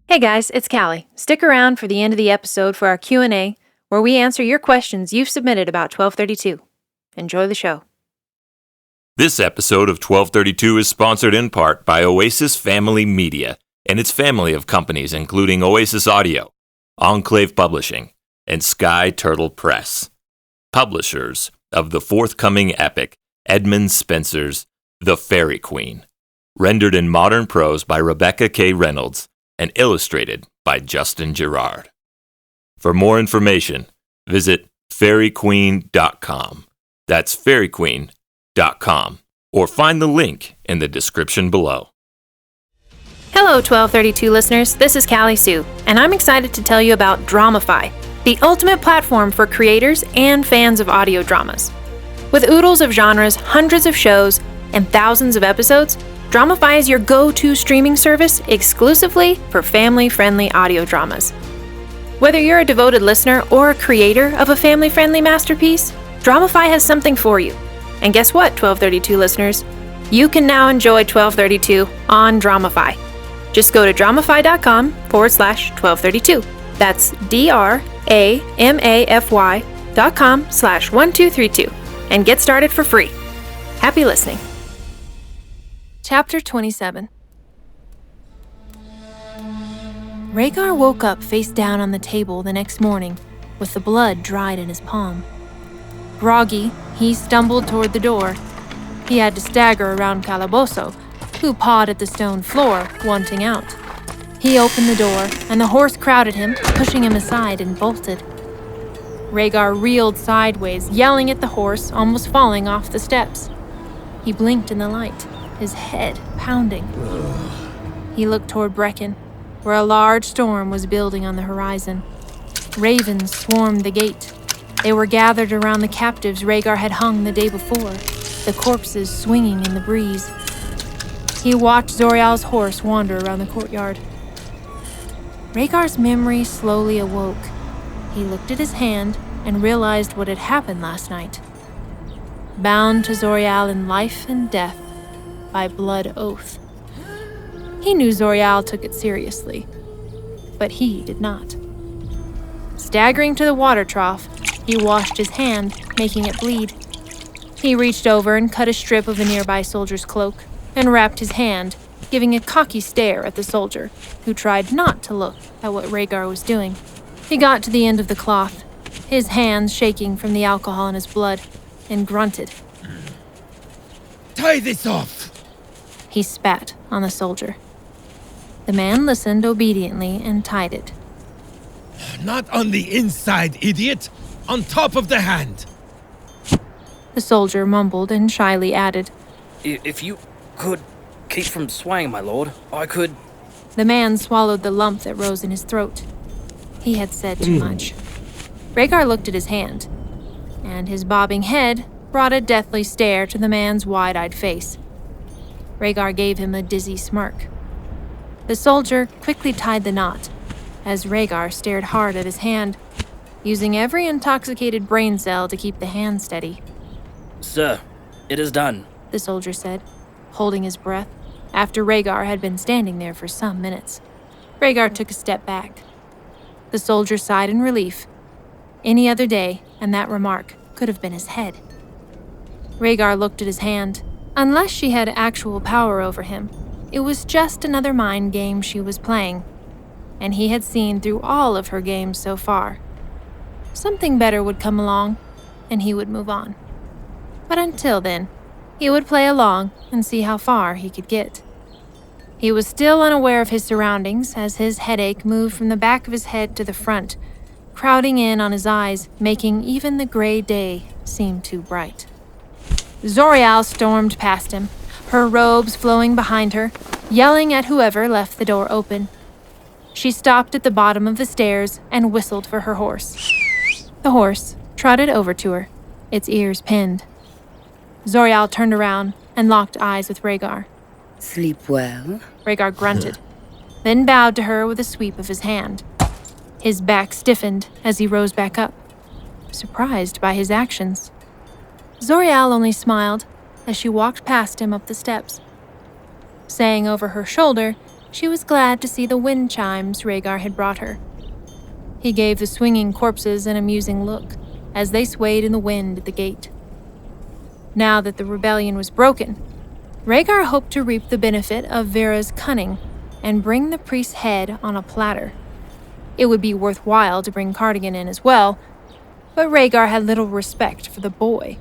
Hey guys, it's Callie. Stick around for the end of the episode for our Q&A, where we answer your questions you've submitted about 1232. Enjoy the show. This episode of 1232 is sponsored in part by Oasis Family Media and its family of companies including Oasis Audio, Enclave Publishing, and Sky Turtle Press. Publishers of the forthcoming epic Edmund Spenser's The Fairy Queen, rendered in modern prose by Rebecca K. Reynolds and illustrated by Justin Gerard. For more information, visit fairyqueen.com. That's fairyqueen.com, or find the link in the description below. Hello 1232 listeners, this is Callie Sioux, and I'm excited to tell you about Dramify, the ultimate platform for creators and fans of audio dramas. With oodles of genres, hundreds of shows, and thousands of episodes, Dramify is your go-to streaming service exclusively for family-friendly audio dramas. Whether you're a devoted listener or a creator of a family-friendly masterpiece, Dramify has something for you. And guess what, 1232 listeners? You can now enjoy 1232 on Dramify. Just go to dramify.com/1232. That's DRAMAFY.com/1232 and get started for free. Happy listening. Chapter 27. Ragar woke up face down on the table the next morning, with the blood dried in his palm. Groggy, he stumbled toward the door. He had to stagger around Calabozo, who pawed at the stone floor, wanting out. He opened the door, and the horse crowded him, pushing him aside, and bolted. Ragar reeled sideways, yelling at the horse, almost falling off the steps. He blinked in the light, his head pounding. He looked toward Brecon, where a large storm was building on the horizon. Ravens swarmed the gate. They were gathered around the captives Ragar had hung the day before, the corpses swinging in the breeze. He watched Zorreale's horse wander around the courtyard. Ragar's memory slowly awoke. He looked at his hand and realized what had happened last night. Bound to Zorreale in life and death by blood oath. He knew Zorreale took it seriously, but he did not. Staggering to the water trough, he washed his hand, making it bleed. He reached over and cut a strip of a nearby soldier's cloak and wrapped his hand, giving a cocky stare at the soldier, who tried not to look at what Ragar was doing. He got to the end of the cloth, his hands shaking from the alcohol in his blood, and grunted. "Tie this off!" He spat on the soldier. The man listened obediently and tied it. "Not on the inside, idiot! On top of the hand!" The soldier mumbled and shyly added, If you could keep from swaying, my lord, I could..." The man swallowed the lump that rose in his throat. He had said too much. Ragar looked at his hand, and his bobbing head brought a deathly stare to the man's wide-eyed face. Ragar gave him a dizzy smirk. The soldier quickly tied the knot, as Ragar stared hard at his hand, using every intoxicated brain cell to keep the hand steady. "Sir, it is done," the soldier said, holding his breath, after Ragar had been standing there for some minutes. Ragar took a step back. The soldier sighed in relief. Any other day, and that remark could have been his head. Ragar looked at his hand. Unless she had actual power over him, it was just another mind game she was playing, and he had seen through all of her games so far. Something better would come along, and he would move on. But until then, he would play along and see how far he could get. He was still unaware of his surroundings as his headache moved from the back of his head to the front, crowding in on his eyes, making even the gray day seem too bright. Zorreale stormed past him, her robes flowing behind her, yelling at whoever left the door open. She stopped at the bottom of the stairs and whistled for her horse. The horse trotted over to her, its ears pinned. Zorreale turned around and locked eyes with Ragar. "Sleep well?" Ragar grunted, then bowed to her with a sweep of his hand. His back stiffened as he rose back up, surprised by his actions. Zorreale only smiled as she walked past him up the steps. saying over her shoulder she was glad to see the wind chimes Ragar had brought her. He gave the swinging corpses an amusing look as they swayed in the wind at the gate. Now that the rebellion was broken, Ragar hoped to reap the benefit of Vera's cunning and bring the priest's head on a platter. It would be worthwhile to bring Cardigan in as well, but Ragar had little respect for the boy,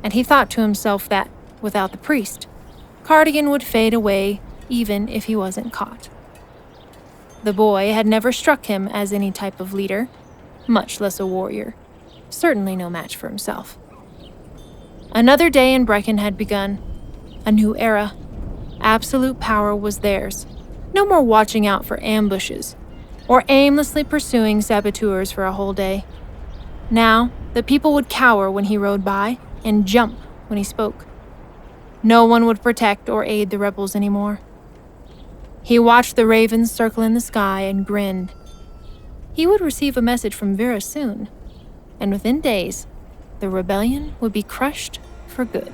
and he thought to himself that, without the priest, Cardigan would fade away even if he wasn't caught. The boy had never struck him as any type of leader, much less a warrior, certainly no match for himself. Another day in Brecon had begun, a new era. Absolute power was theirs. No more watching out for ambushes, or aimlessly pursuing saboteurs for a whole day. Now, the people would cower when he rode by, and jump when he spoke. No one would protect or aid the rebels anymore. He watched the ravens circle in the sky and grinned. He would receive a message from Vera soon, and within days, the rebellion would be crushed for good.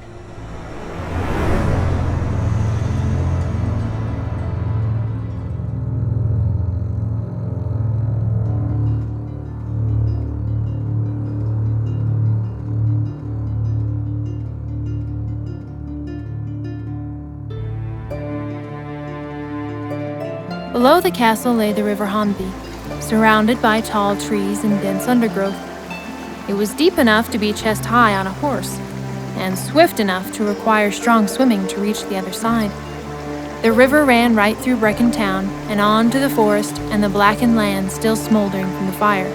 Below the castle lay the River Hornby, surrounded by tall trees and dense undergrowth. It was deep enough to be chest high on a horse, and swift enough to require strong swimming to reach the other side. The river ran right through Brecon town and on to the forest and the blackened land still smoldering from the fire.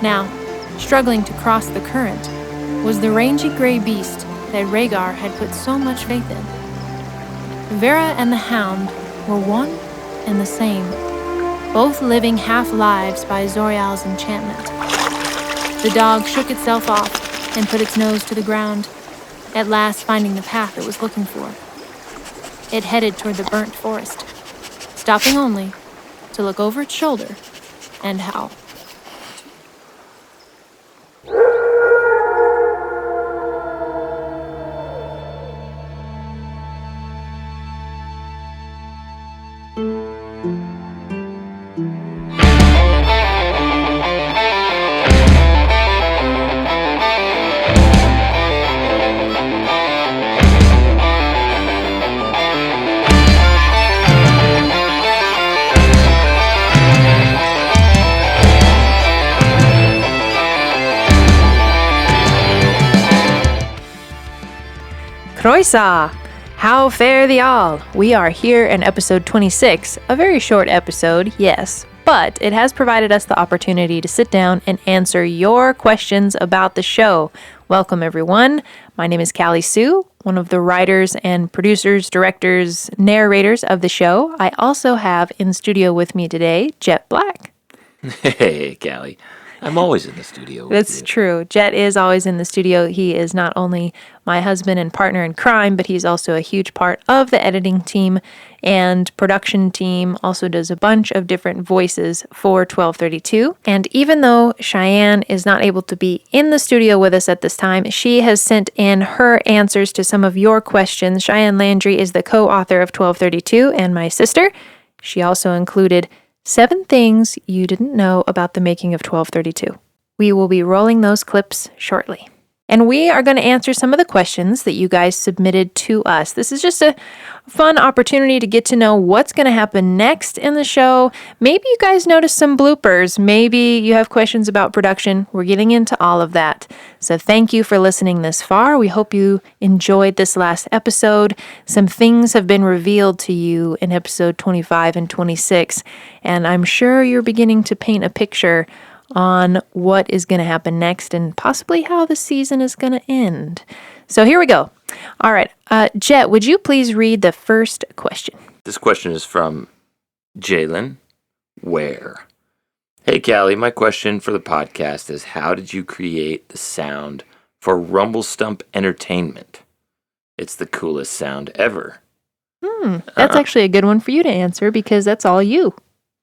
Now, struggling to cross the current, was the rangy gray beast that Ragar had put so much faith in. Vera and the hound were one and the same, both living half-lives by Zorreale's enchantment. The dog shook itself off and put its nose to the ground, at last finding the path it was looking for. It headed toward the burnt forest, stopping only to look over its shoulder and howl. Croisa! How fare thee all? We are here in episode 26, a very short episode, yes, but it has provided us the opportunity to sit down and answer your questions about the show. Welcome, everyone. My name is Callie Sioux, one of the writers and producers, directors, narrators of the show. I also have in studio with me today, Jhett Black. Hey, Callie. I'm always in the studio with That's you. true. Jhett is always in the studio. He is not only my husband and partner in crime, but he's also a huge part of the editing team and production team, also does a bunch of different voices for 1232. And even though Cheyenne is not able to be in the studio with us at this time, she has sent in her answers to some of your questions. Cheyenne Landry is the co-author of 1232 and my sister. She also included 7 things you didn't know about the making of 1232. We will be rolling those clips shortly. And we are going to answer some of the questions that you guys submitted to us. This is just a fun opportunity to get to know what's going to happen next in the show. Maybe you guys noticed some bloopers. Maybe you have questions about production. We're getting into all of that. So thank you for listening this far. We hope you enjoyed this last episode. Some things have been revealed to you in episode 25 and 26, and I'm sure you're beginning to paint a picture on what is going to happen next and possibly how the season is going to end. So here we go. All right. Jhett, would you please read the first question? This question is from Jalen Ware. Hey, Callie, my question for the podcast is, how did you create the sound for RumbleStump Entertainment? It's the coolest sound ever. That's actually a good one for you to answer because that's all you.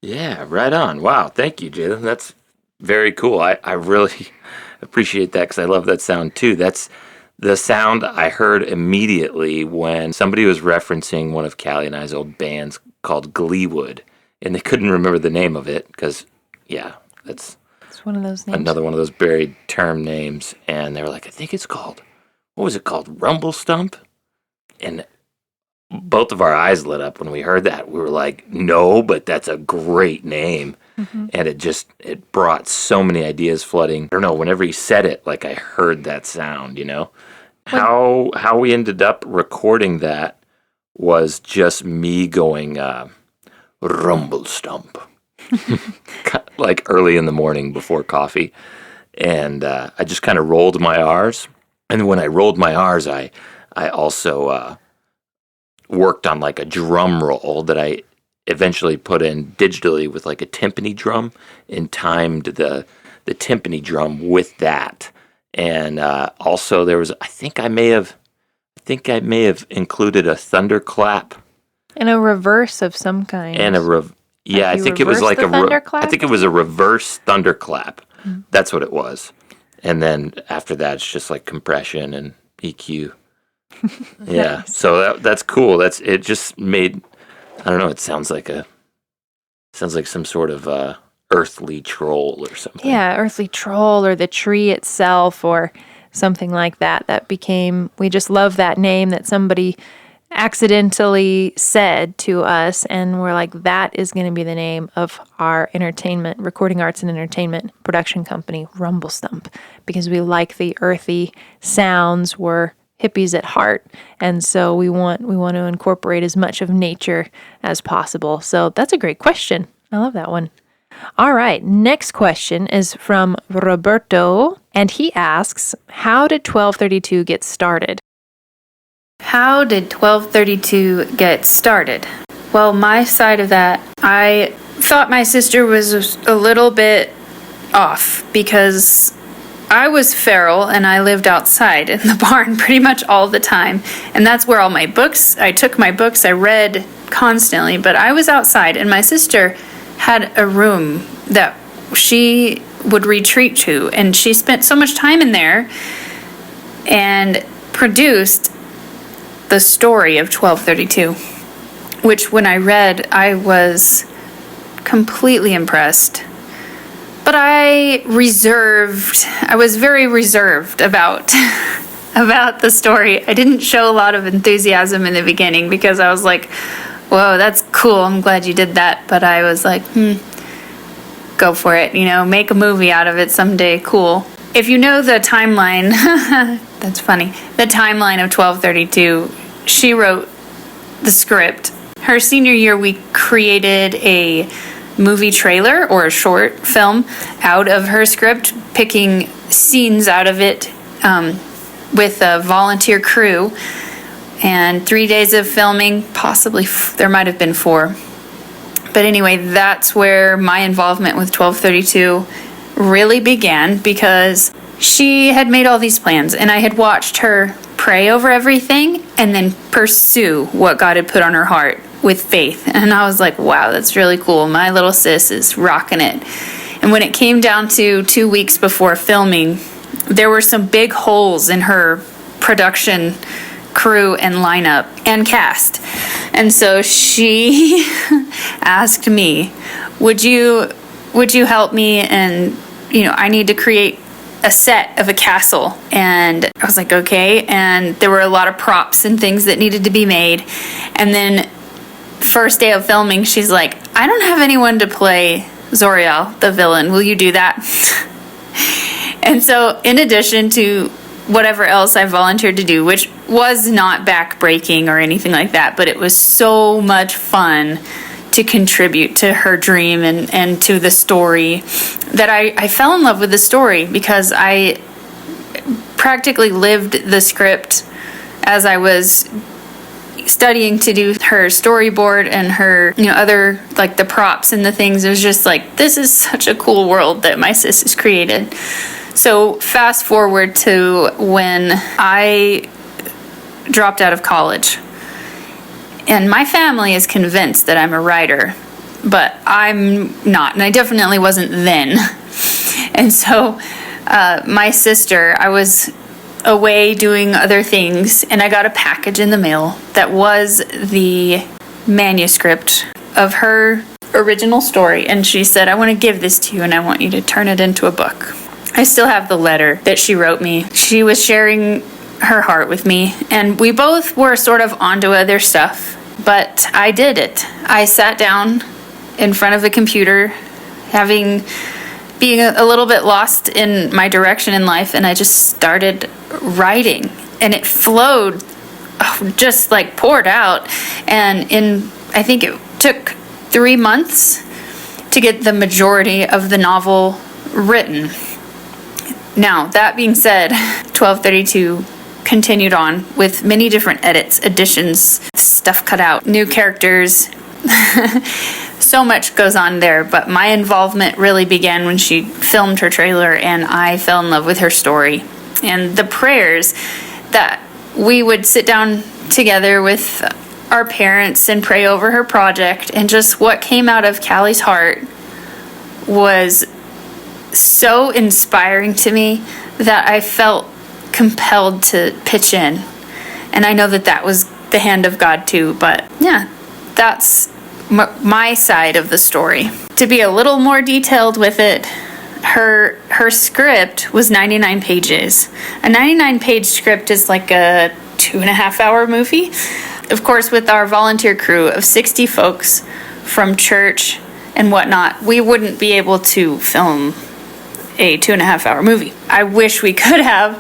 Yeah, right on. Wow, thank you, Jalen. That's very cool. I really appreciate that because I love that sound too. That's The sound I heard immediately when somebody was referencing one of Callie and I's old bands called Gleewood, and they couldn't remember the name of it because, it's one of those names. Another one of those buried term names. And they were like, I think it's called, what was it called? RumbleStump? And both of our eyes lit up when we heard that. We were like, no, but that's a great name. Mm-hmm. And it brought so many ideas flooding. I don't know, whenever he said it, like I heard that sound, How we ended up recording that was just me going, RumbleStump. Like early in the morning before coffee. And I just kind of rolled my R's. And when I rolled my R's, I also worked on like a drum roll that I eventually put in digitally with like a timpani drum and timed the timpani drum with that. And also there was, I think I may have included a thunderclap and a reverse of some kind. And I think it was like I think it was a reverse thunderclap. Mm-hmm. That's what it was. And then after that, it's just like compression and EQ. Yeah, nice. So that's cool. It just made, I don't know. It sounds like some sort of earthly troll or something. Yeah, earthly troll or the tree itself or something like that. That became. We just love that name that somebody accidentally said to us, and we're like, that is going to be the name of our entertainment, recording arts and entertainment production company, RumbleStump, because we like the earthy sounds. We're hippies at heart, and so we want to incorporate as much of nature as possible. So that's a great question. I love that one. All right, next question is from Roberto, and he asks, how did 1232 get started? How did 1232 get started? Well, my side of that, I thought my sister was a little bit off because I was feral and I lived outside in the barn pretty much all the time. And that's where all my books, I took my books, I read constantly, but I was outside and my sister had a room that she would retreat to. And she spent so much time in there and produced the story of 1232, which when I read, I was completely impressed. But I was very reserved about the story. I didn't show a lot of enthusiasm in the beginning because I was like, whoa, that's cool. I'm glad you did that. But I was like, go for it. Make a movie out of it someday. Cool. If you know the timeline, that's funny. The timeline of 1232, she wrote the script. Her senior year, we created a movie trailer or a short film out of her script, picking scenes out of it with a volunteer crew. And 3 days of filming, possibly there might have been 4. But anyway, that's where my involvement with 1232 really began, because she had made all these plans and I had watched her pray over everything and then pursue what God had put on her heart with faith. And I was like, wow, that's really cool. My little sis is rocking it. And when it came down to 2 weeks before filming, there were some big holes in her production crew and lineup and cast. And so she asked me, would you help me? And I need to create a set of a castle. And I was like, okay. And there were a lot of props and things that needed to be made. And then first day of filming, she's like, I don't have anyone to play Zorreale, the villain. Will you do that? And so in addition to whatever else I volunteered to do, which was not backbreaking or anything like that, but it was so much fun to contribute to her dream and to the story, that I fell in love with the story because I practically lived the script as I was studying to do her storyboard and her, other, like the props and the things. It was just like, this is such a cool world that my sis has created. So fast forward to when I dropped out of college. And my family is convinced that I'm a writer, but I'm not. And I definitely wasn't then. And so my sister, I was away doing other things, and I got a package in the mail that was the manuscript of her original story, and she said, I want to give this to you and I want you to turn it into a book. I still have the letter that she wrote me. She was sharing her heart with me, and we both were sort of onto other stuff, but I did it. I sat down in front of a computer, being a little bit lost in my direction in life, and I just started writing, and it flowed, just like poured out, and I think it took 3 months to get the majority of the novel written. Now, that being said, 1232 continued on with many different edits, additions, stuff cut out, new characters. So much goes on there, but my involvement really began when she filmed her trailer and I fell in love with her story. And the prayers that we would sit down together with our parents and pray over her project, and just what came out of Callie's heart was so inspiring to me that I felt compelled to pitch in. And I know that was the hand of God too, but yeah, that's my side of the story. To be a little more detailed with it, her script was 99 pages. A 99-page script is like a 2.5-hour movie. Of course, with our volunteer crew of 60 folks from church and whatnot, we wouldn't be able to film a 2.5-hour movie. I wish we could have,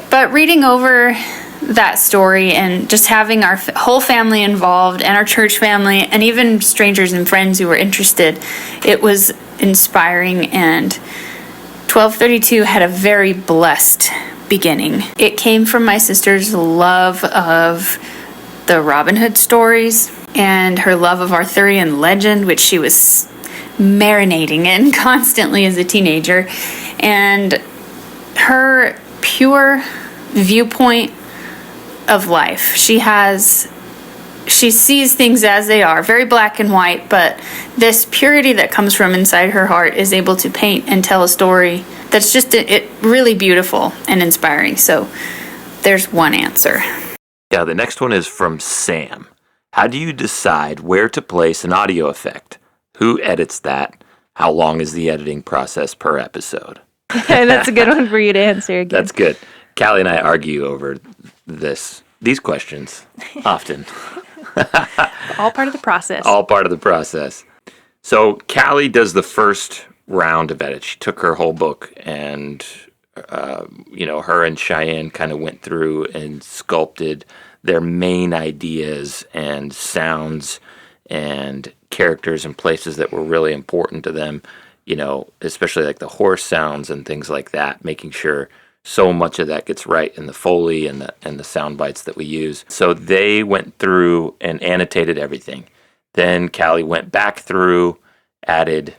but reading over that story and just having our whole family involved and our church family and even strangers and friends who were interested, it was inspiring, and 1232 had a very blessed beginning. It came from my sister's love of the Robin Hood stories and her love of Arthurian legend, which she was marinating in constantly as a teenager, and her pure viewpoint of life. She sees things as they are, very black and white, but this purity that comes from inside her heart is able to paint and tell a story that's just really beautiful and inspiring. So there's one answer. Yeah, the next one is from Sam. How do you decide where to place an audio effect? Who edits that? How long is the editing process per episode? That's a good one for you to answer again. That's good. Callie and I argue over these questions often. All part of the process. All part of the process. So Callie does the first round of edits. She took her whole book and, her and Cheyenne kind of went through and sculpted their main ideas and sounds and characters and places that were really important to them, especially like the horse sounds and things like that, making sure so much of that gets right in the Foley and the sound bites that we use. So they went through and annotated everything. Then Callie went back through, added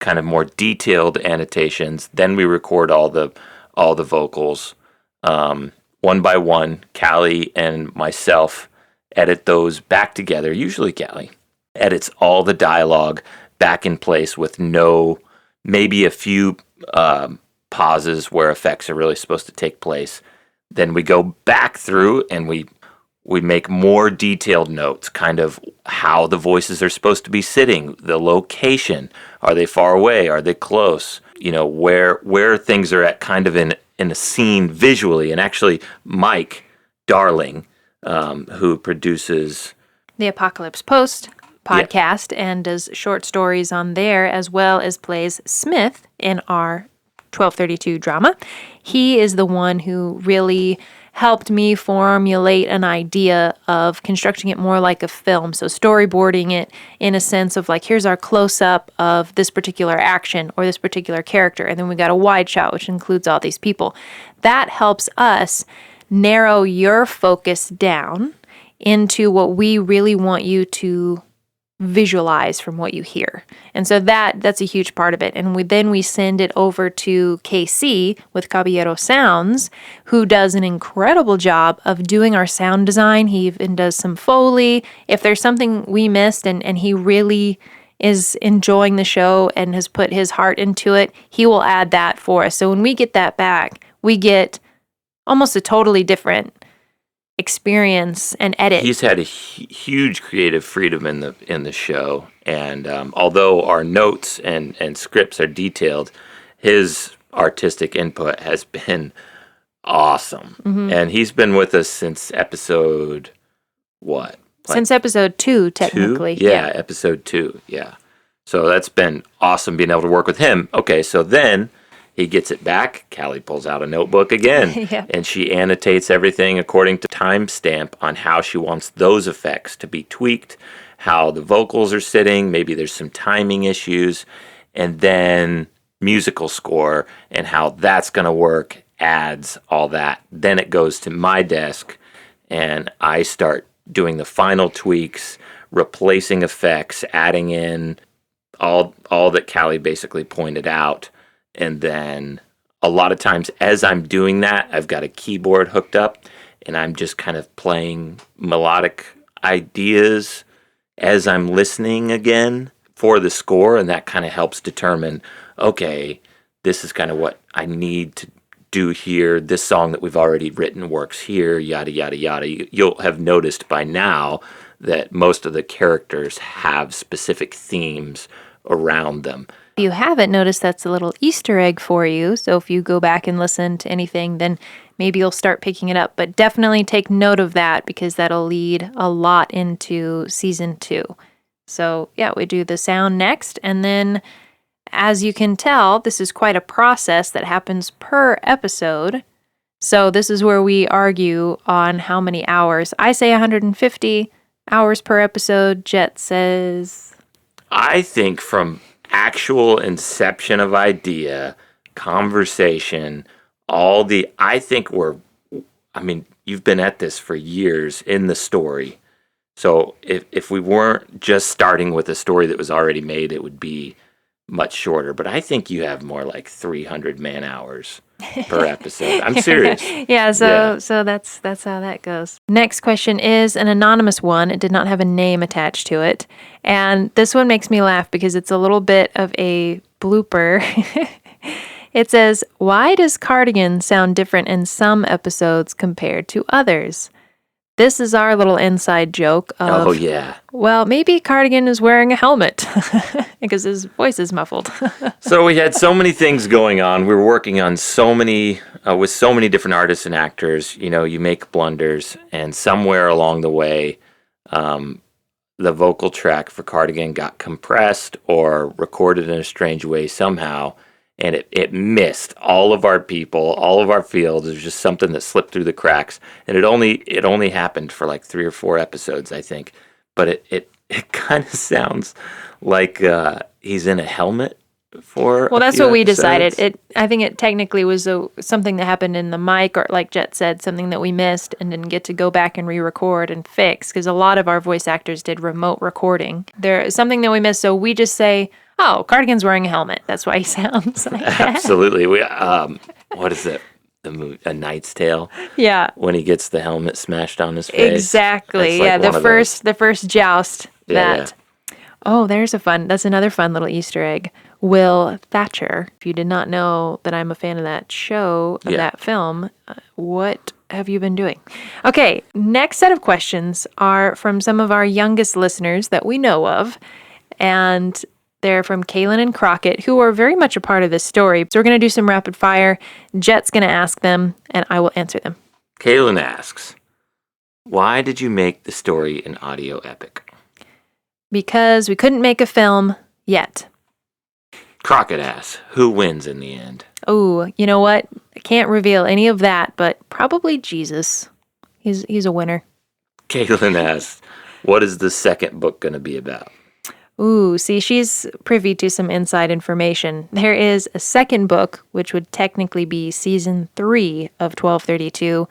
kind of more detailed annotations. Then we record all the vocals one by one. Callie and myself edit those back together. Usually Callie edits all the dialogue back in place with maybe a few pauses where effects are really supposed to take place. Then we go back through and we make more detailed notes, kind of how the voices are supposed to be sitting, the location, are they far away, are they close, where things are at kind of in a scene visually. And actually Mike Darling, who produces the Apocalypse Post podcast and does short stories on there, as well as plays Smith in our 1232 drama. He is the one who really helped me formulate an idea of constructing it more like a film. So storyboarding it in a sense of like, here's our close-up of this particular action or this particular character. And then we got a wide shot, which includes all these people. That helps us narrow your focus down into what we really want you to visualize from what you hear. And so that's a huge part of it. And we send it over to KC with Caballero Sounds, who does an incredible job of doing our sound design. He even does some Foley. If there's something we missed and he really is enjoying the show and has put his heart into it, he will add that for us. So when we get that back, we get almost a totally different experience and edit. He's had a huge creative freedom in the show, and although our notes and scripts are detailed, his artistic input has been awesome. And he's been with us since episode what? Since episode 2, technically. 2? Yeah, episode 2. Yeah. So that's been awesome being able to work with him. Okay, so then he gets it back. Callie pulls out a notebook again, and she annotates everything according to timestamp on how she wants those effects to be tweaked, how the vocals are sitting, maybe there's some timing issues, and then musical score and how that's going to work, adds all that. Then it goes to my desk, and I start doing the final tweaks, replacing effects, adding in all that Callie basically pointed out. And then a lot of times as I'm doing that, I've got a keyboard hooked up and I'm just kind of playing melodic ideas as I'm listening again for the score. And that kind of helps determine, okay, this is kind of what I need to do here. This song that we've already written works here, yada, yada, yada. You'll have noticed by now that most of the characters have specific themes around them. If you haven't noticed, that's a little Easter egg for you. So if you go back and listen to anything, then maybe you'll start picking it up. But definitely take note of that because that'll lead a lot into season 2. So yeah, we do the sound next. And then as you can tell, this is quite a process that happens per episode. So this is where we argue on how many hours. I say 150 hours per episode. Jhett says... I think from actual inception of idea, conversation, you've been at this for years in the story. So if we weren't just starting with a story that was already made, it would be much shorter. But I think you have more like 300 man hours per episode. I'm serious. So that's how that goes. Next question is an anonymous one. It did not have a name attached to it. And this one makes me laugh because it's a little bit of a blooper. It says, why does Cardigan sound different in some episodes compared to others? This is our little inside joke of, oh, yeah. Well, maybe Cardigan is wearing a helmet because his voice is muffled. So we had so many things going on. We were working on so many, with so many different artists and actors. You know, you make blunders, and somewhere along the way, the vocal track for Cardigan got compressed or recorded in a strange way somehow, and it missed all of our people, all of our fields. It was just something that slipped through the cracks, and it only happened for like 3 or 4 episodes, I think. But it kind of sounds like he's in a helmet for. Well, that's what we episodes. decided. I think it technically was something that happened in the mic, or like Jhett said, something that we missed and didn't get to go back and re-record and fix, because a lot of our voice actors did remote recording. There's something that we missed, so we just say, oh, Cardigan's wearing a helmet. That's why he sounds like that. Absolutely. We what is it? The movie, A Knight's Tale. Yeah. When he gets the helmet smashed on his face. Exactly. Like yeah, the first joust. Yeah. Oh, that's another fun little Easter egg. Will Thatcher. If you did not know that I'm a fan of that show, of that film, what have you been doing? Okay, next set of questions are from some of our youngest listeners that we know of, and they're from Kaylin and Crockett, who are very much a part of this story. So we're going to do some rapid fire. Jett's going to ask them, and I will answer them. Kaylin asks, why did you make the story an audio epic? Because we couldn't make a film yet. Crockett asks, who wins in the end? Oh, you know what? I can't reveal any of that, but probably Jesus. He's a winner. Kaylin asks, what is the second book going to be about? Ooh, see, she's privy to some inside information. There is a second book, which would technically be season 3 of 1232.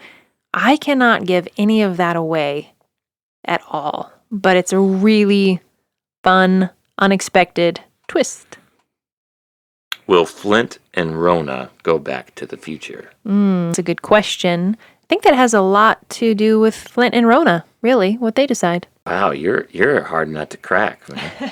I cannot give any of that away at all, but it's a really fun, unexpected twist. Will Flint and Rona go back to the future? It's a good question. I think that has a lot to do with Flint and Rona, really, what they decide. Wow, you're a hard nut to crack, man.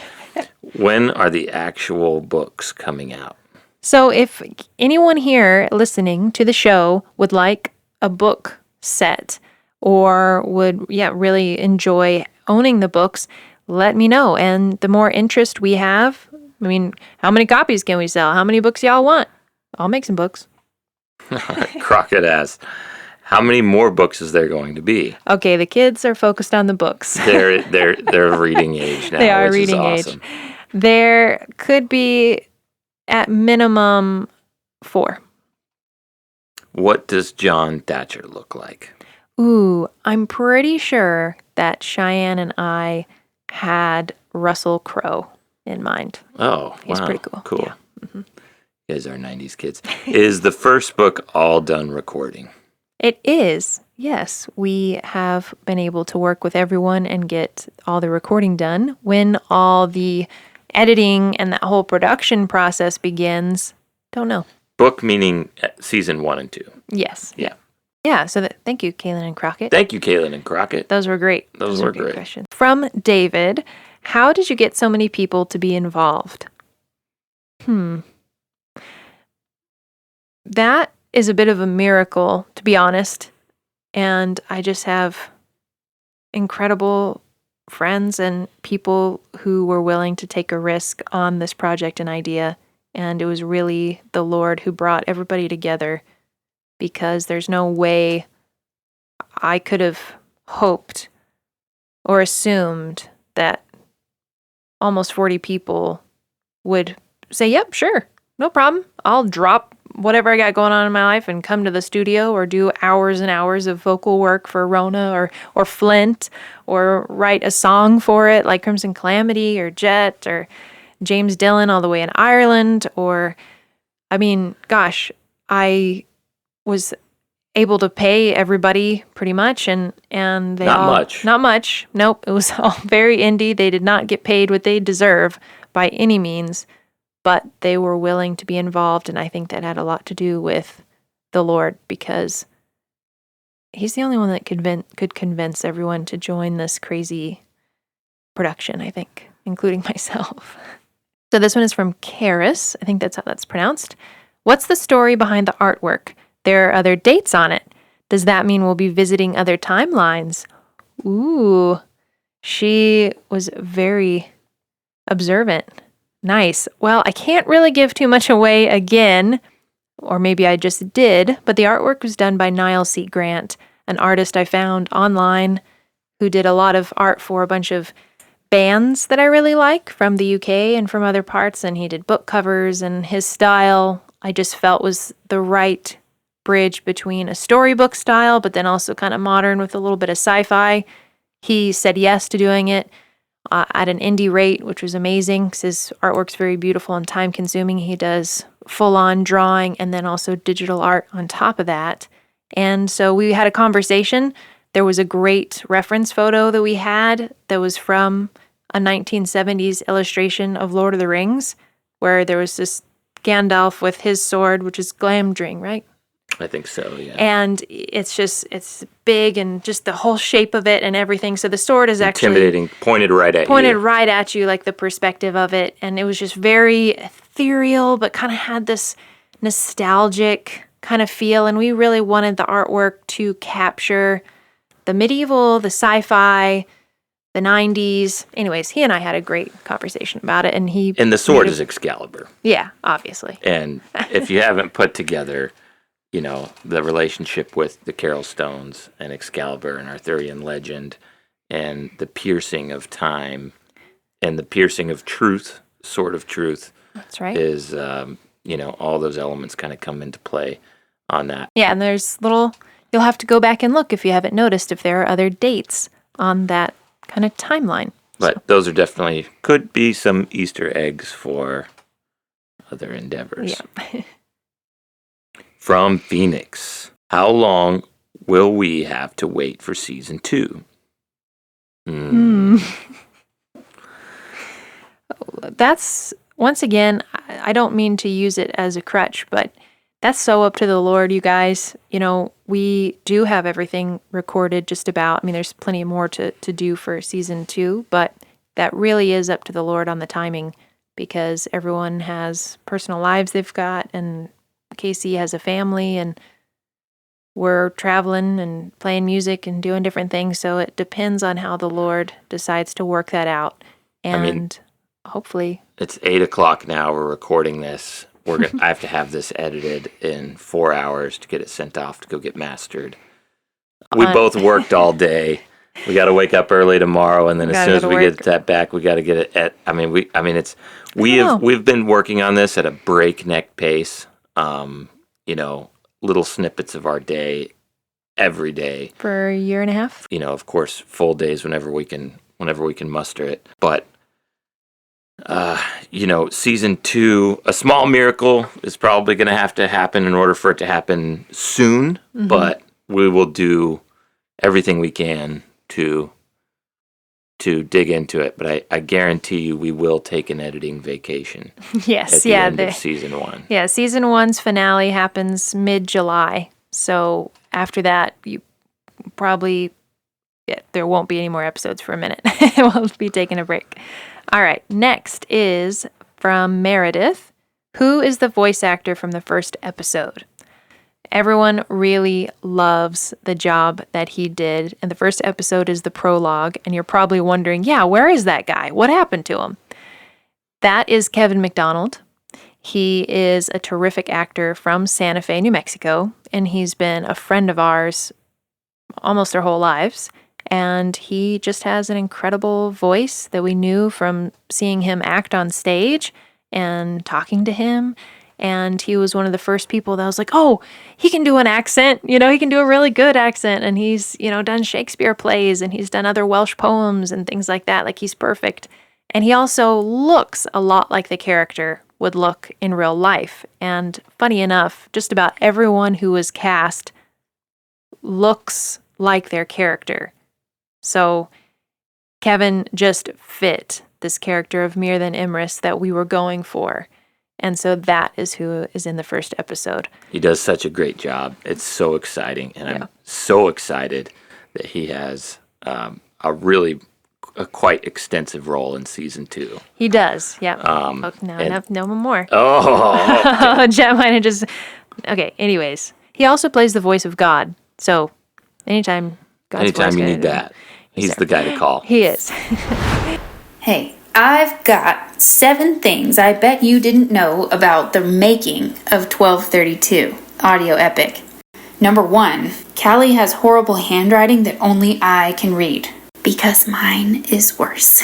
When are the actual books coming out? So if anyone here listening to the show would like a book set or would really enjoy owning the books, let me know. And the more interest we have, I mean, how many copies can we sell? How many books y'all want? I'll make some books. Crockett asks, how many more books is there going to be? Okay, the kids are focused on the books. They're reading age now. They are which reading is awesome. age. There could be at minimum 4. What does John Thatcher look like? Ooh, I'm pretty sure that Cheyenne and I had Russell Crowe in mind. Oh, He's wow. pretty cool. Cool. Yeah. Mm-hmm. You guys are 90s kids. Is the first book all done recording? It is. Yes, we have been able to work with everyone and get all the recording done. When all the editing and that whole production process begins, don't know. Book meaning season 1 and 2. Yes. Yeah. Yeah, so thank you, Kaylin and Crockett. Thank you, Kaylin and Crockett. Those were great. Those were good great. questions. From David, how did you get so many people to be involved? That is a bit of a miracle, to be honest. And I just have incredible friends and people who were willing to take a risk on this project and idea. And it was really the Lord who brought everybody together, because there's no way I could have hoped or assumed that almost 40 people would say, yep, sure, no problem. I'll drop whatever I got going on in my life and come to the studio or do hours and hours of vocal work for Rona or Flint, or write a song for it like Crimson Calamity or Jhett or James Dillon all the way in Ireland. Or, I mean, gosh, I was able to pay everybody pretty much, and they not much. Nope, it was all very indie. They did not get paid what they deserve by any means, but they were willing to be involved, and I think that had a lot to do with the Lord, because He's the only one that could convince everyone to join this crazy production, I think, including myself. So this one is from Karis. I think that's how that's pronounced. What's the story behind the artwork? There are other dates on it. Does that mean we'll be visiting other timelines? Ooh, she was very observant. Nice. Well, I can't really give too much away again, or maybe I just did, but the artwork was done by Niall C. Grant, an artist I found online who did a lot of art for a bunch of bands that I really like from the UK and from other parts, and he did book covers, and his style I just felt was the right bridge between a storybook style, but then also kind of modern with a little bit of sci-fi. He said yes to doing it at an indie rate, which was amazing because his artwork's very beautiful and time-consuming. He does full-on drawing and then also digital art on top of that. And so we had a conversation. There was a great reference photo that we had that was from a 1970s illustration of Lord of the Rings, where there was this Gandalf with his sword, which is Glamdring, right? I think so, yeah. And it's big, and just the whole shape of it and everything. So the sword is actually intimidating, pointed right at you, like the perspective of it. And it was just very ethereal, but kind of had this nostalgic kind of feel. And we really wanted the artwork to capture the medieval, the sci-fi, the 90s. Anyways, he and I had a great conversation about it. And the sword is Excalibur. Yeah, obviously. And if you haven't put together, you know, the relationship with the Carol Stones and Excalibur and Arthurian legend and the piercing of time and the piercing of truth, sword of truth. That's right. Is, all those elements kind of come into play on that. Yeah, and there's you'll have to go back and look if you haven't noticed if there are other dates on that kind of timeline. But those are could be some Easter eggs for other endeavors. Yeah. From Phoenix, how long will we have to wait for season 2? That's, once again, I don't mean to use it as a crutch, but that's so up to the Lord, you guys. You know, we do have everything recorded just about. I mean, there's plenty more to do for season 2, but that really is up to the Lord on the timing, because everyone has personal lives they've got, and Casey has a family, and we're traveling and playing music and doing different things. So it depends on how the Lord decides to work that out. And hopefully... It's 8 o'clock now. We're recording this. I have to have this edited in 4 hours to get it sent off to go get mastered. We both worked all day. We got to wake up early tomorrow, and then as soon as we get that back, we got to get it we've been working on this at a breakneck pace. Little snippets of our day every day for a year and a half. Of course, full days whenever we can muster it. But season 2, a small miracle is probably going to have to happen in order for it to happen soon. Mm-hmm. But we will do everything we can to dig into it, but I guarantee you we will take an editing vacation. Yes, at the end of season 1. Yeah, season 1's finale happens mid-July. So after that, you probably there won't be any more episodes for a minute. We'll be taking a break. All right, next is from Meredith. Who is the voice actor from the first episode? Everyone really loves the job that he did, and the first episode is the prologue, and you're probably wondering, where is that guy? What happened to him? That is Kevin McDonald. He is a terrific actor from Santa Fe, New Mexico, and he's been a friend of ours almost our whole lives, and he just has an incredible voice that we knew from seeing him act on stage and talking to him. And he was one of the first people that was like, oh, he can do an accent. He can do a really good accent. And he's, done Shakespeare plays and he's done other Welsh poems and things like that. Like, he's perfect. And he also looks a lot like the character would look in real life. And funny enough, just about everyone who was cast looks like their character. So Kevin just fit this character of Mir than Imris that we were going for. And so that is who is in the first episode. He does such a great job. It's so exciting. And I'm so excited that he has a quite extensive role in season 2. He does, yeah. Now I have no more. Oh. Jhett might have just... Okay, anyways. He also plays the voice of God. So anytime you need that, he's the guy to call. He is. Hey, I've got 7 things I bet you didn't know about the making of 1232 audio epic. Number 1, Callie has horrible handwriting that only I can read, because mine is worse.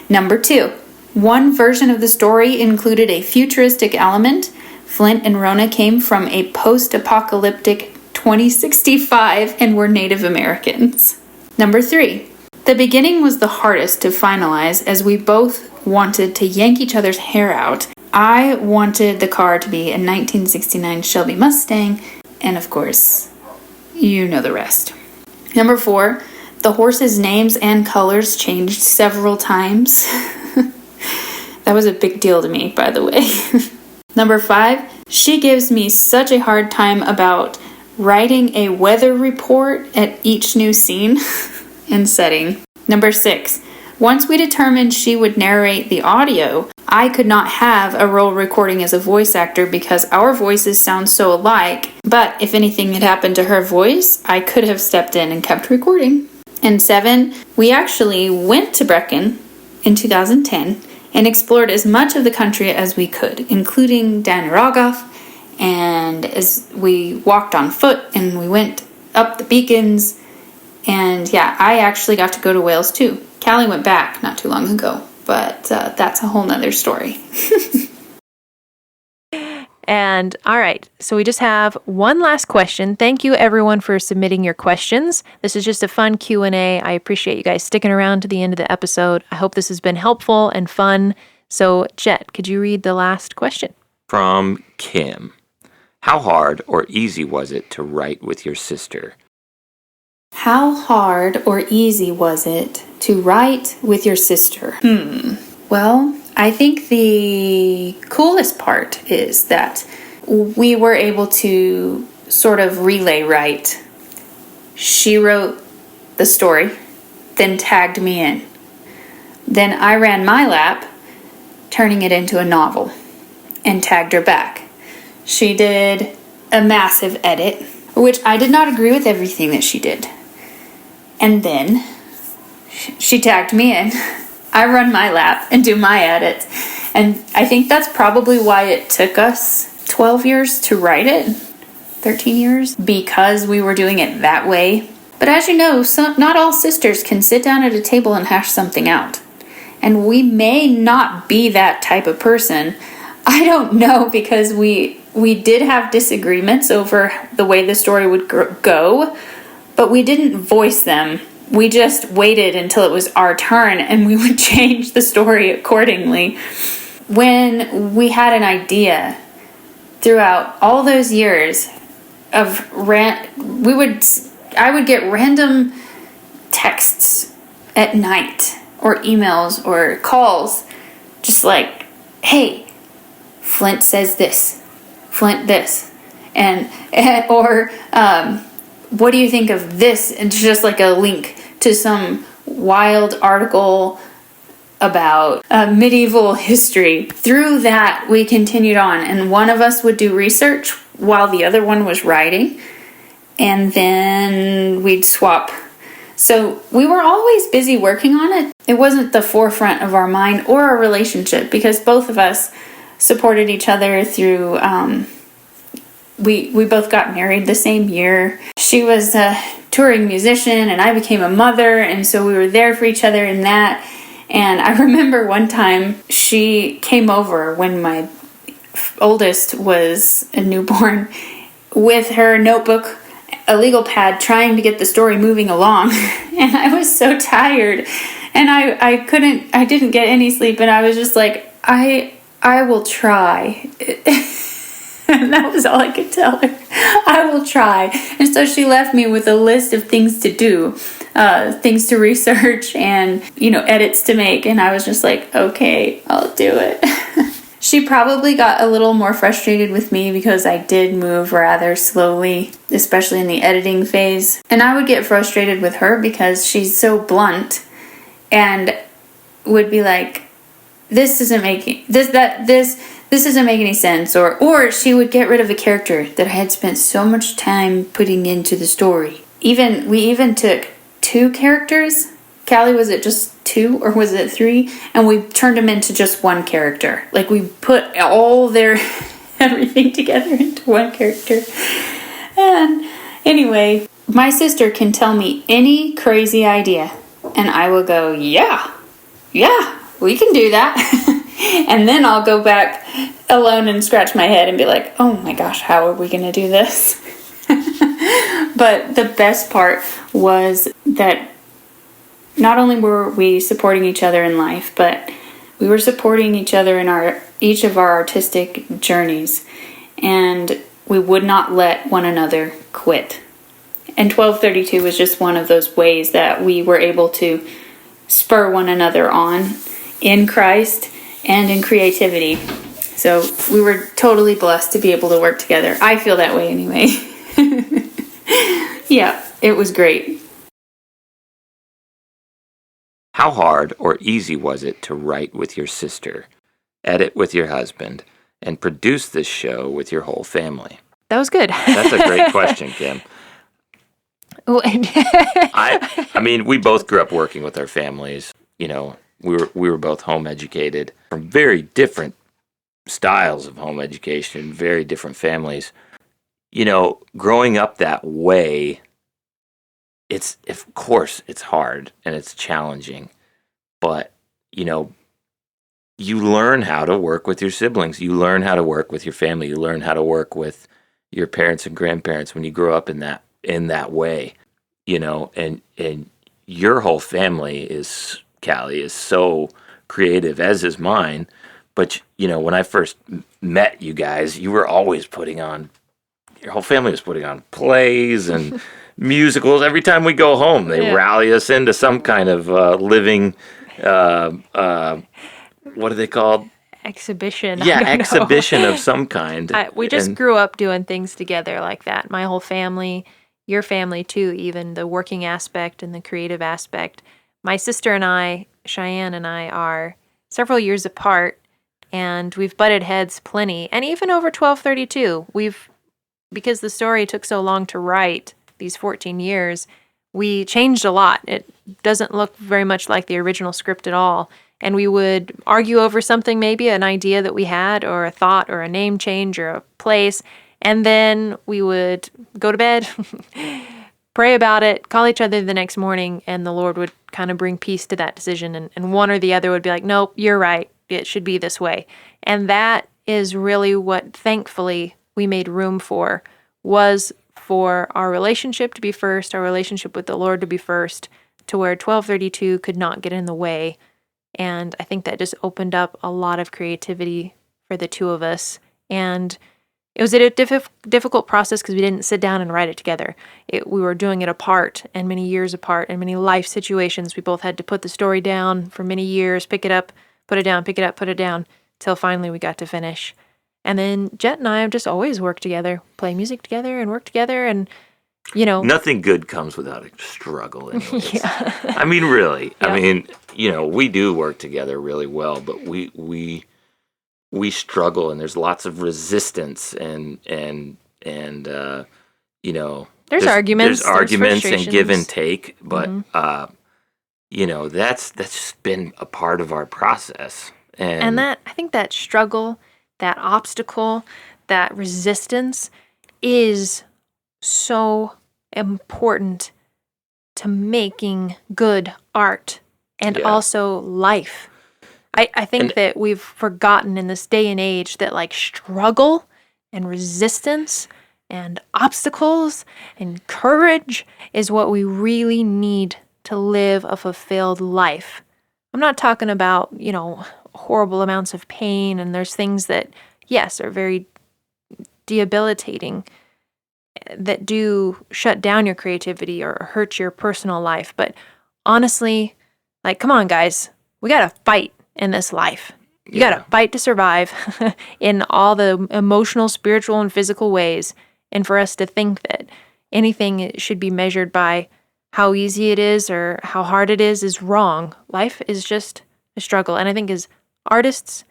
Number 2, one version of the story included a futuristic element. Flint and Rona came from a post-apocalyptic 2065 and were Native Americans. Number 3, the beginning was the hardest to finalize as we both wanted to yank each other's hair out. I wanted the car to be a 1969 Shelby Mustang, and of course, you know the rest. Number 4, the horses' names and colors changed several times. That was a big deal to me, by the way. Number 5, she gives me such a hard time about writing a weather report at each new scene and setting. Number 6, once we determined she would narrate the audio, I could not have a role recording as a voice actor because our voices sound so alike, but if anything had happened to her voice, I could have stepped in and kept recording. And 7, we actually went to Brecon in 2010 and explored as much of the country as we could, including Dan Rogoff, and as we walked on foot and we went up the beacons. And I actually got to go to Wales too. Callie went back not too long ago, but that's a whole nother story. And all right, so we just have one last question. Thank you everyone for submitting your questions. This is just a fun Q&A. I appreciate you guys sticking around to the end of the episode. I hope this has been helpful and fun. So Jhett, could you read the last question? From Kim. How hard or easy was it to write with your sister? How hard or easy was it to write with your sister? Well, I think the coolest part is that we were able to sort of relay write. She wrote the story, then tagged me in. Then I ran my lap, turning it into a novel, and tagged her back. She did a massive edit. which I did not agree with everything that she did. And then she tagged me in. I run my lap and do my edits. And I think that's probably why it took us 12 years to write it, 13 years, because we were doing it that way. But as you know, not all sisters can sit down at a table and hash something out. And we may not be that type of person. I don't know, because we did have disagreements over the way the story would go, but we didn't voice them. We just waited until it was our turn, and we would change the story accordingly. When we had an idea throughout all those years of I would get random texts at night or emails or calls, just like, hey, Flint says this, Flint this, or what do you think of this? And just like a link to some wild article about medieval history. Through that, we continued on, and one of us would do research while the other one was writing, and then we'd swap. So we were always busy working on it. It wasn't the forefront of our mind or our relationship, because both of us supported each other through, we both got married the same year. She was a touring musician and I became a mother, and so we were there for each other in that. And I remember one time she came over when my oldest was a newborn with her notebook, a legal pad, trying to get the story moving along. And I was so tired, and I didn't get any sleep, and I was just like, I will try. And that was all I could tell her. I will try. And so she left me with a list of things to do, things to research, and, edits to make. And I was just like, okay, I'll do it. She probably got a little more frustrated with me because I did move rather slowly, especially in the editing phase. And I would get frustrated with her because she's so blunt and would be like, this doesn't make any sense, or she would get rid of a character that I had spent so much time putting into the story. We even took 2 characters. Callie, was it just 2 or was it 3? And we turned them into just one character. Like, we put all their everything together into one character. And anyway, my sister can tell me any crazy idea, and I will go, yeah, we can do that. And then I'll go back alone and scratch my head and be like, oh my gosh, how are we going to do this? But the best part was that not only were we supporting each other in life, but we were supporting each other in each of our artistic journeys. And we would not let one another quit. And 1232 was just one of those ways that we were able to spur one another on in Christ and in creativity. So we were totally blessed to be able to work together. I feel that way anyway. Yeah, it was great. How hard or easy was it to write with your sister, edit with your husband, and produce this show with your whole family? That was good. That's a great question, Kim. I mean, we both grew up working with our families. We were both home educated from very different styles of home education, very different families. Growing up that way, of course it's hard and it's challenging, but you learn how to work with your siblings. You learn how to work with your family. You learn how to work with your parents and grandparents when you grow up in that way, and your whole family Callie is so creative, as is mine. But, when I first met you guys, you were always your whole family was putting on plays and musicals. Every time we go home, they rally us into some kind of living, what are they called? Exhibition. Yeah, exhibition of some kind. We just grew up doing things together like that. My whole family, your family too, even the working aspect and the creative aspect. My sister and I, Cheyenne and I, are several years apart, and we've butted heads plenty. And even over 1232, because the story took so long to write, these 14 years, we changed a lot. It doesn't look very much like the original script at all. And we would argue over something, maybe an idea that we had, or a thought, or a name change, or a place. And then we would go to bed, pray about it, call each other the next morning, and the Lord would kind of bring peace to that decision. And one or the other would be like, nope, you're right. It should be this way. And that is really what, thankfully, we made room for, was for our relationship to be first, our relationship with the Lord to be first, to where 1232 could not get in the way. And I think that just opened up a lot of creativity for the two of us. And it was a difficult process because we didn't sit down and write it together. We were doing it apart, and many years apart, and many life situations. We both had to put the story down for many years, pick it up, put it down, pick it up, put it down, till finally we got to finish. And then Jhett and I have just always worked together, play music together and work together, and, you know. Nothing good comes without a struggle anyways. Yeah. I mean, really. Yeah. I mean, you know, we do work together really well, but we struggle, and there's lots of resistance and you know. There's arguments. There's arguments and give and frustrations. take, but, you know, that's just been a part of our process. And that, I think that struggle, that obstacle, that resistance is so important to making good art and also life. I think that we've forgotten in this day and age that like struggle and resistance and obstacles and courage is what we really need to live a fulfilled life. I'm not talking about, you know, horrible amounts of pain, and there's things that, yes, are very debilitating, that do shut down your creativity or hurt your personal life. But honestly, like, come on, guys, we got to fight in this life. You got to fight to survive in all the emotional, spiritual, and physical ways. And for us to think that anything should be measured by how easy it is or how hard it is wrong. Life is just a struggle. And I think as artists,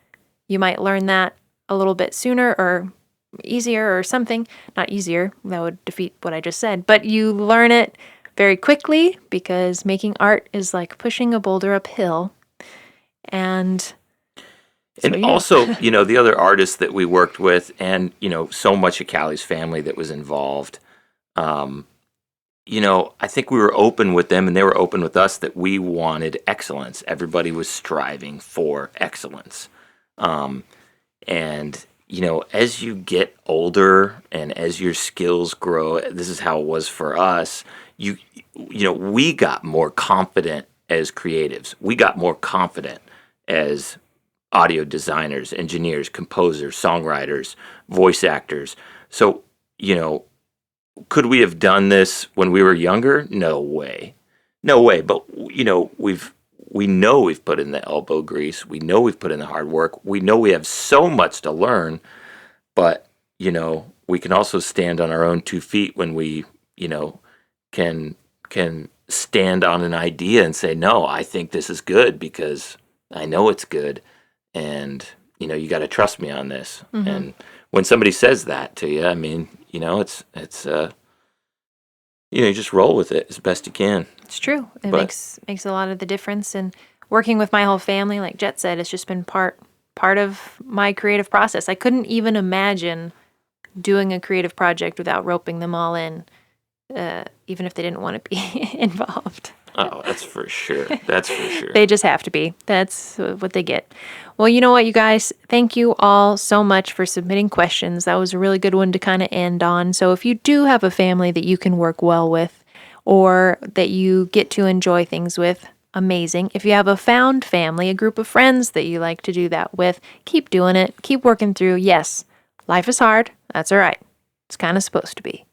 you might learn that a little bit sooner or easier or something. Not easier, that would defeat what I just said. But you learn it very quickly because making art is like pushing a boulder uphill. And also, you know, the other artists that we worked with, and, you know, so much of Callie's family that was involved, you know, I think we were open with them and they were open with us that we wanted excellence. Everybody was striving for excellence. And, you know, as you get older and as your skills grow, this is how it was for us, you know, we got more confident as creatives. We got more confident as audio designers, engineers, composers, songwriters, voice actors. So, you know, could we have done this when we were younger? No way. No way. But, you know, we know we've put in the elbow grease. We know we've put in the hard work. We know we have so much to learn. But, you know, we can also stand on our own 2 feet when we, you know, can stand on an idea and say, no, I think this is good because I know it's good. And, you know, you got to trust me on this. Mm-hmm. And when somebody says that to you, I mean, you know, it's you know, you just roll with it as best you can. It's true. It makes a lot of the difference. And working with my whole family, like Jhett said, it's just been part of my creative process. I couldn't even imagine doing a creative project without roping them all in, even if they didn't want to be involved. Oh, that's for sure. That's for sure. They just have to be. That's what they get. Well, you know what, you guys? Thank you all so much for submitting questions. That was a really good one to kind of end on. So if you do have a family that you can work well with or that you get to enjoy things with, amazing. If you have a found family, a group of friends that you like to do that with, keep doing it. Keep working through. Yes, life is hard. That's all right. It's kind of supposed to be.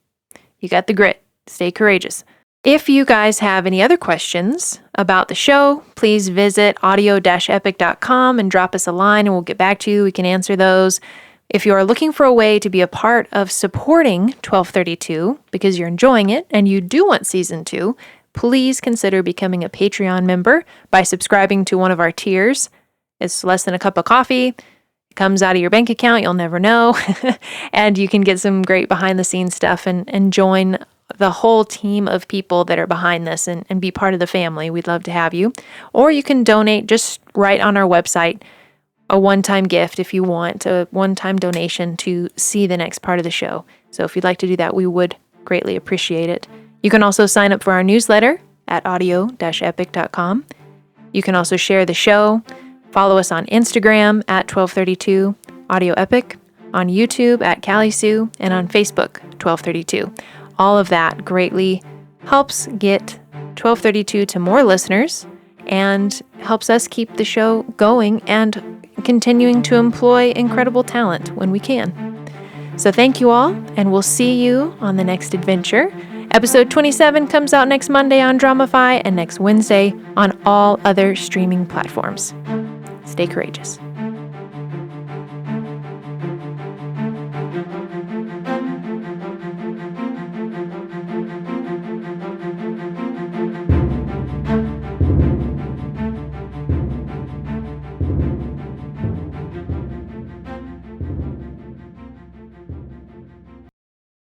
You got the grit. Stay courageous. If you guys have any other questions about the show, please visit audio-epic.com and drop us a line and we'll get back to you. We can answer those. If you are looking for a way to be a part of supporting 1232 because you're enjoying it and you do want season 2, please consider becoming a Patreon member by subscribing to one of our tiers. It's less than a cup of coffee. It comes out of your bank account, you'll never know. And you can get some great behind the scenes stuff and join the whole team of people that are behind this and be part of the family. We'd love to have you. Or you can donate just right on our website, a one-time gift if you want, a one-time donation to see the next part of the show. So if you'd like to do that, we would greatly appreciate it. You can also sign up for our newsletter at audio-epic.com. You can also share the show, follow us on Instagram at 1232 Audio Epic, on YouTube at Callie Sioux, and on Facebook, 1232. All of that greatly helps get 1232 to more listeners and helps us keep the show going and continuing to employ incredible talent when we can. So thank you all, and we'll see you on the next adventure. Episode 27 comes out next Monday on Dramify and next Wednesday on all other streaming platforms. Stay courageous.